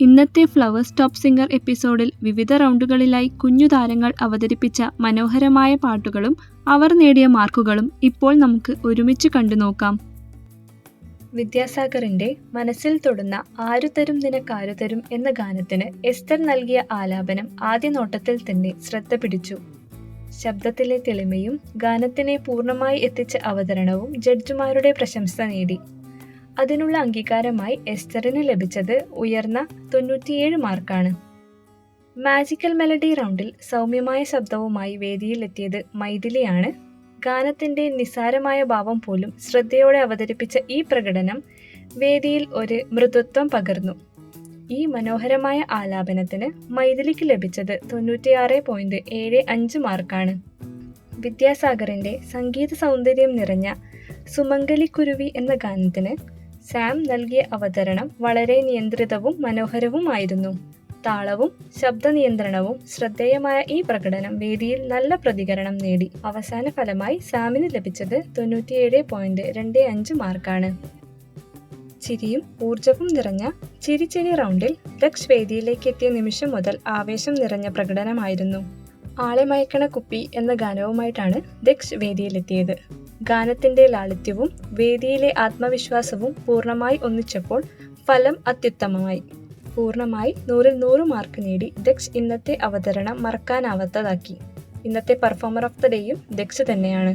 ഇന്നത്തെ flowers top singer എപ്പിസോഡിൽ വിവിധ റൗണ്ടുകളിലായി കുഞ്ഞു താരങ്ങൾ അവതരിപ്പിച്ച മനോഹരമായ പാട്ടുകളും അവർ നേടിയ മാർക്കുകളും ഇപ്പോൾ നമുക്ക് ഒരുമിച്ച് കണ്ടു നോക്കാം. വിദ്യാസാഗറിന്റെ മനസ്സിൽ തൊടുന്ന ആരു തരും നിനക്കാരു തരും എന്ന ഗാനത്തിന് എസ്തർ നൽകിയ ആലാപനം ആദ്യ നോട്ടത്തിൽ തന്നെ ശ്രദ്ധ പിടിച്ചു. ശബ്ദത്തിലെ തെളിമയും ഗാനത്തിനെ പൂർണ്ണമായി എത്തിച്ച അവതരണവും ജഡ്ജിമാരുടെ പ്രശംസ നേടി. അതിനുള്ള അംഗീകാരമായി എസ്തറിന് ലഭിച്ചത് ഉയർന്ന 97 മാർക്കാണ്. മാജിക്കൽ മെലഡി റൗണ്ടിൽ സൗമ്യമായ ശബ്ദവുമായി വേദിയിലെത്തിയത് മൈഥിലിയാണ്. ഗാനത്തിന്റെ നിസ്സാരമായ ഭാവം പോലും ശ്രദ്ധയോടെ അവതരിപ്പിച്ച ഈ പ്രകടനം വേദിയിൽ ഒരു മൃദുത്വം പകർന്നു. ഈ മനോഹരമായ ആലാപനത്തിന് മൈഥിലിക്ക് ലഭിച്ചത് 96.75 മാർക്കാണ്. വിദ്യാസാഗറിന്റെ സംഗീത സൗന്ദര്യം നിറഞ്ഞ സുമംഗലിക്കുരുവി എന്ന ഗാനത്തിന് സാം നൽകിയ അവതരണം വളരെ നിയന്ത്രിതവും മനോഹരവുമായിരുന്നു. താളവും ശബ്ദ നിയന്ത്രണവും ശ്രദ്ധേയമായ ഈ പ്രകടനം വേദിയിൽ നല്ല പ്രതികരണം നേടി. അവസാന ഫലമായി സാമിന് ലഭിച്ചത് 97.25 മാർക്കാണ്. ചിരിയും ഊർജവും നിറഞ്ഞ ചിരി ചിരി റൗണ്ടിൽ ദക്ഷ് വേദിയിലേക്ക് എത്തിയ നിമിഷം മുതൽ ആവേശം നിറഞ്ഞ പ്രകടനമായിരുന്നു. ആളെ മയക്കണ കുപ്പി എന്ന ഗാനവുമായിട്ടാണ് ദക്ഷ് വേദിയിലെത്തിയത്. ഗാനത്തിന്റെ ലാളിത്യവും വേദിയിലെ ആത്മവിശ്വാസവും പൂർണ്ണമായി ഒന്നിച്ചപ്പോൾ ഫലം അത്യുത്തമമായി. പൂർണ്ണമായി 100-ൽ 100 മാർക്ക് നേടി ദക്ഷ് ഇന്നത്തെ അവതരണം മറക്കാനാവാത്തതാക്കി. ഇന്നത്തെ പെർഫോമർ ഓഫ് ദ ഡേയും ദക്ഷ് തന്നെയാണ്.